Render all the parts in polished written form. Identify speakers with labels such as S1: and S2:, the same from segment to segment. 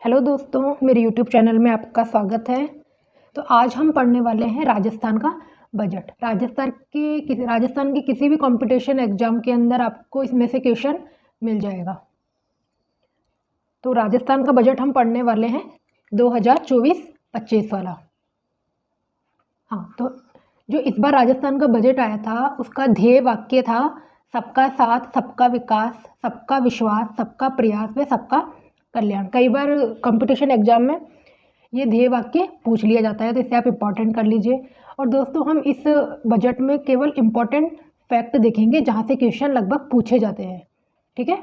S1: Hello दोस्तों, मेरे YouTube channel में आपका स्वागत है। तो आज हम पढ़ने वाले हैं राजस्थान का बजट। राजस्थान के किसी भी कंपटीशन एग्जाम के अंदर आपको इसमें से क्वेश्चन मिल जाएगा। तो राजस्थान का बजट हम पढ़ने वाले हैं 2024-25 वाला। हाँ, तो जो इस बार राजस्थान का बजट आया था उसका ध्येय वाक्य था सबका साथ, सबका विकास, सबका विश्वास, सबका प्रयास व सबका कल्याण। कई बार कंपटीशन एग्जाम में ये ध्येय वाक्य पूछ लिया जाता है, तो इसे आप इम्पॉर्टेंट कर लीजिए। और दोस्तों, हम इस बजट में केवल इम्पॉर्टेंट फैक्ट देखेंगे जहाँ से क्वेश्चन लगभग पूछे जाते हैं, ठीक है।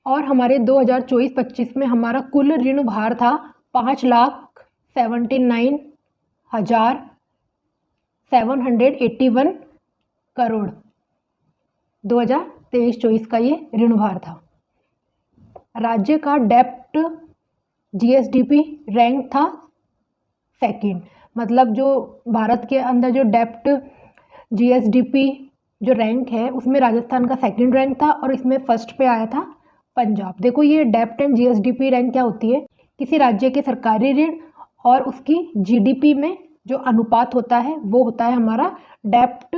S1: और हमारे 2024-25 में हमारा कुल ऋण भार था 5,79,781 करोड़। 2023-24 का ये ऋण भार था। राज्य का डेप्ट जीएसडीपी रैंक था सेकंड, मतलब जो भारत के अंदर जो डेप्ट जीएसडीपी जो रैंक है उसमें राजस्थान का सेकंड रैंक था और इसमें फर्स्ट पे आया था पंजाब। देखो, ये डेप्ट एंड जीएसडीपी रैंक क्या होती है? किसी राज्य के सरकारी ऋण और उसकी जीडीपी में जो अनुपात होता है वो होता है हमारा डेप्ट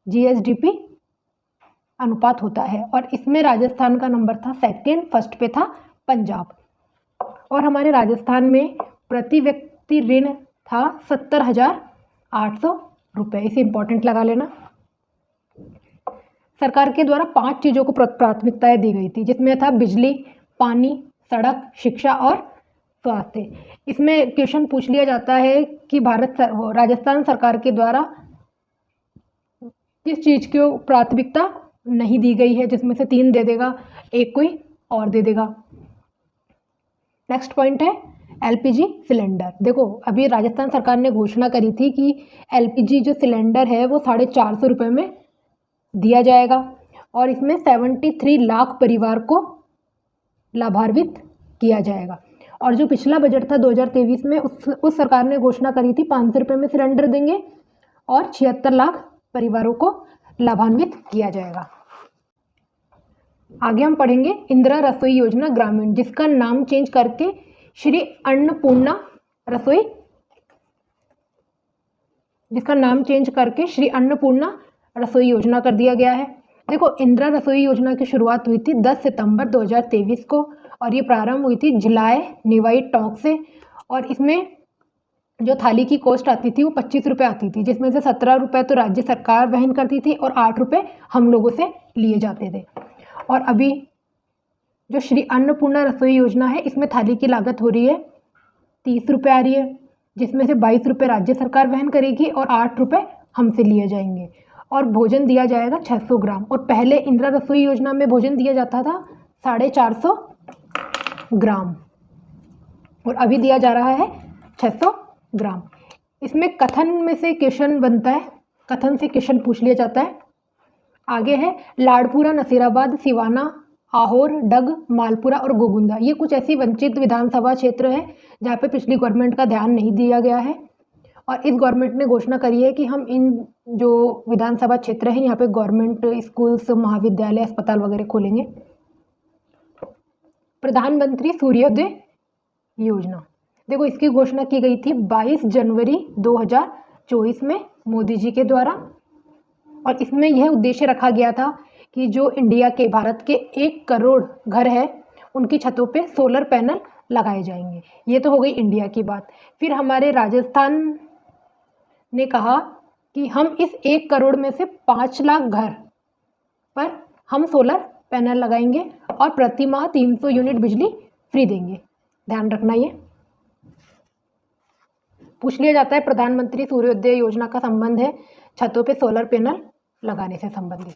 S1: जीएसडीपी अनुपात होता है। और इसमें राजस्थान का नंबर था सेकंड, फर्स्ट पे था पंजाब। और हमारे राजस्थान में प्रति व्यक्ति ऋण था 70,800 रुपये। इसे इंपॉर्टेंट लगा लेना। सरकार के द्वारा 5 चीज़ों को प्राथमिकताएं दी गई थी, जिसमें था बिजली, पानी, सड़क, शिक्षा और स्वास्थ्य। इसमें क्वेश्चन पूछ लिया जाता है कि राजस्थान सरकार के द्वारा किस चीज़ को प्राथमिकता नहीं दी गई है, जिसमें से 3 दे देगा, एक कोई और दे देगा। नेक्स्ट पॉइंट है एलपीजी सिलेंडर। देखो, अभी राजस्थान सरकार ने घोषणा करी थी कि एलपीजी जो सिलेंडर है वो 450 रुपये में दिया जाएगा और इसमें 73 लाख परिवार को लाभान्वित किया जाएगा। और जो पिछला बजट था 2023 में उस सरकार ने घोषणा करी थी 500 रुपये में सिलेंडर देंगे और 76 लाख परिवारों को लाभान्वित किया जाएगा। आगे हम पढ़ेंगे इंदिरा रसोई योजना ग्रामीण, जिसका नाम चेंज करके श्री अन्नपूर्णा रसोई योजना कर दिया गया है। देखो, इंदिरा रसोई योजना की शुरुआत हुई थी 10 सितंबर 2023 को और ये प्रारंभ हुई थी भिलाई निवाई टोंक से। और इसमें जो थाली की कॉस्ट आती थी वो 25 रुपये आती थी, जिसमें से 17 रुपये तो राज्य सरकार वहन करती थी और 8 रुपये हम लोगों से लिए जाते थे। और अभी जो श्री अन्नपूर्णा रसोई योजना है इसमें थाली की लागत हो रही है 30 रुपये आ रही है, जिसमें से 22 रुपये राज्य सरकार वहन करेगी और 8 रुपये हमसे लिए जाएंगे। और भोजन दिया जाएगा 600 ग्राम। और पहले इंदिरा रसोई योजना में भोजन दिया जाता था 450 ग्राम और अभी दिया जा रहा है 600 ग्राम। इसमें कथन में से क्वेश्चन बनता है, कथन से क्वेश्चन पूछ लिया जाता है। आगे है लाड़पुरा, नसीराबाद, सिवाना, आहोर, डग, मालपुरा और गोगुंदा। ये कुछ ऐसी वंचित विधानसभा क्षेत्र है जहाँ पे पिछली गवर्नमेंट का ध्यान नहीं दिया गया है और इस गवर्नमेंट ने घोषणा करी है कि हम इन जो विधानसभा क्षेत्र हैं यहाँ पे गवर्नमेंट स्कूल्स, महाविद्यालय, अस्पताल वगैरह खोलेंगे। प्रधानमंत्री सूर्योदय योजना, देखो इसकी घोषणा की गई थी 22 जनवरी 2024 में मोदी जी के द्वारा। और इसमें यह उद्देश्य रखा गया था कि जो भारत के 1 करोड़ घर है उनकी छतों पे सोलर पैनल लगाए जाएंगे। ये तो हो गई इंडिया की बात। फिर हमारे राजस्थान ने कहा कि हम इस 1 करोड़ में से 5 लाख घर पर हम सोलर पैनल लगाएंगे और प्रति माह 300 यूनिट बिजली फ्री देंगे। ध्यान रखना, ये पूछ लिया जाता है। प्रधानमंत्री सूर्योदय योजना का संबंध है छतों पे सोलर पैनल लगाने से संबंधित।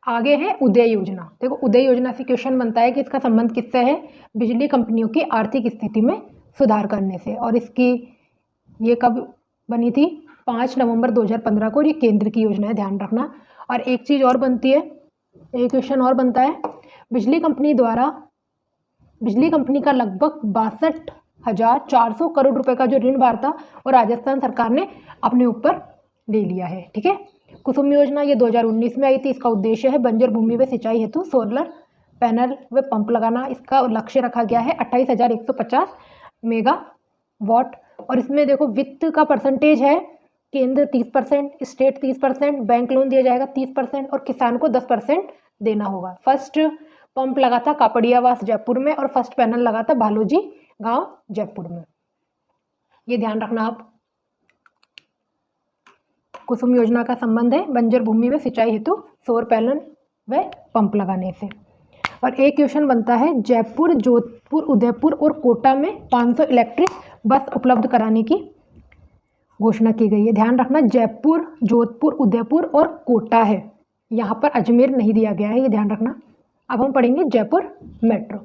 S1: आगे है उदय योजना। देखो, उदय योजना से क्वेश्चन बनता है कि इसका संबंध किससे है? बिजली कंपनियों की आर्थिक स्थिति में सुधार करने से। और ये कब बनी थी? 5 नवंबर 2015 को। और ये केंद्र की योजना है, ध्यान रखना। और एक चीज़ और बनती है, एक क्वेश्चन और बनता है। बिजली कंपनी का लगभग 62,400 करोड़ रुपए का जो ऋण भार था वो राजस्थान सरकार ने अपने ऊपर ले लिया है, ठीक है। कुसुम योजना ये 2019 में आई थी। इसका उद्देश्य है बंजर भूमि में सिंचाई हेतु सोलर पैनल व पंप लगाना। इसका लक्ष्य रखा गया है 28,150 मेगावाट। और इसमें देखो वित्त का परसेंटेज है, केंद्र 30%, स्टेट 30%, बैंक लोन दिया जाएगा 30% और किसान को 10% देना होगा। फर्स्ट पंप लगा था कापड़ियावास जयपुर में और फर्स्ट पैनल लगा था भालोजी गांव जयपुर में। ये ध्यान रखना आप। कुसुम योजना का संबंध है बंजर भूमि में सिंचाई हेतु सौर पैनल व पंप लगाने से। और एक क्वेश्चन बनता है जयपुर, जोधपुर, उदयपुर और कोटा में 500 इलेक्ट्रिक बस उपलब्ध कराने की घोषणा की गई है। ध्यान रखना जयपुर, जोधपुर, उदयपुर और कोटा है, यहाँ पर अजमेर नहीं दिया गया है, ये ध्यान रखना। अब हम पढ़ेंगे जयपुर मेट्रो।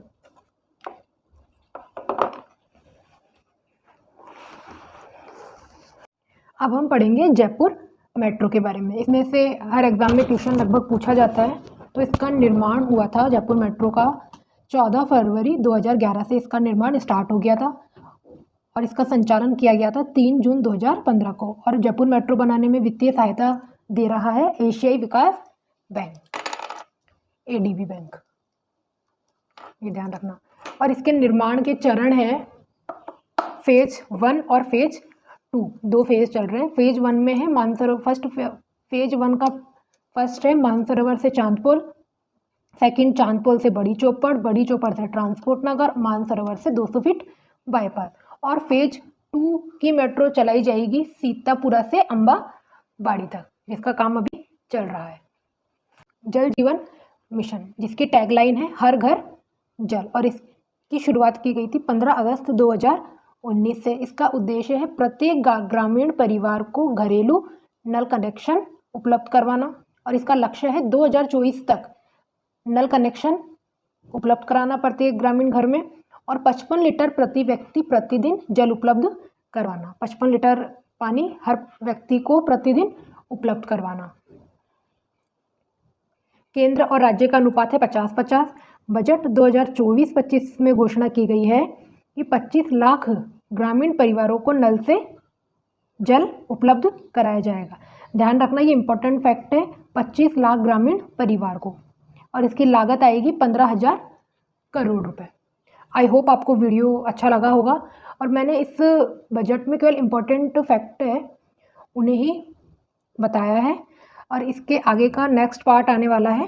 S1: अब हम पढ़ेंगे जयपुर मेट्रो के बारे में। इसमें से हर एग्जाम में क्वेश्चन लगभग पूछा जाता है। तो इसका निर्माण हुआ था जयपुर मेट्रो का 14 फरवरी 2011 से इसका निर्माण स्टार्ट हो गया था और इसका संचालन किया गया था 3 जून 2015 को। और जयपुर मेट्रो बनाने में वित्तीय सहायता दे रहा है एशियाई विकास बैंक, एडीबी बैंक, ये ध्यान रखना। और इसके निर्माण के चरण हैं फेज 1 और फेज 2, 2 फेज चल रहे हैं। फेज 1 में है मानसरोवर, फेज 1 का फर्स्ट है मानसरोवर से चांदपोल, सेकंड चांदपोल से बड़ी चौपड़, बड़ी चौपड़ से ट्रांसपोर्ट नगर, मानसरोवर से 200 फीट बाईपास। और फेज 2 की मेट्रो चलाई जाएगी सीतापुरा से अंबाबाड़ी तक, जिसका काम अभी चल रहा है। जल जीवन मिशन, जिसकी टैगलाइन है हर घर जल, और इसकी शुरुआत की गई थी 15 अगस्त 2019 से। इसका उद्देश्य है प्रत्येक ग्रामीण परिवार को घरेलू नल कनेक्शन उपलब्ध करवाना और इसका लक्ष्य है 2024 तक नल कनेक्शन उपलब्ध कराना प्रत्येक ग्रामीण घर में और 55 लीटर प्रति व्यक्ति प्रतिदिन जल उपलब्ध करवाना। 55 लीटर पानी हर व्यक्ति को प्रतिदिन उपलब्ध करवाना। केंद्र और राज्य का अनुपात है 50-50। बजट 2024-25 में घोषणा की गई है कि 25 लाख ग्रामीण परिवारों को नल से जल उपलब्ध कराया जाएगा। ध्यान रखना ये इंपॉर्टेंट फैक्ट है, 25 लाख ग्रामीण परिवार को, और इसकी लागत आएगी 15,000 करोड़ रुपए। आई होप आपको वीडियो अच्छा लगा होगा और मैंने इस बजट में केवल इम्पोर्टेंट फैक्ट है उन्हें ही बताया है और इसके आगे का नेक्स्ट पार्ट आने वाला है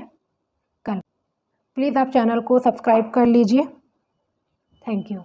S1: कल। प्लीज़ आप चैनल को सब्सक्राइब कर लीजिए। Thank you.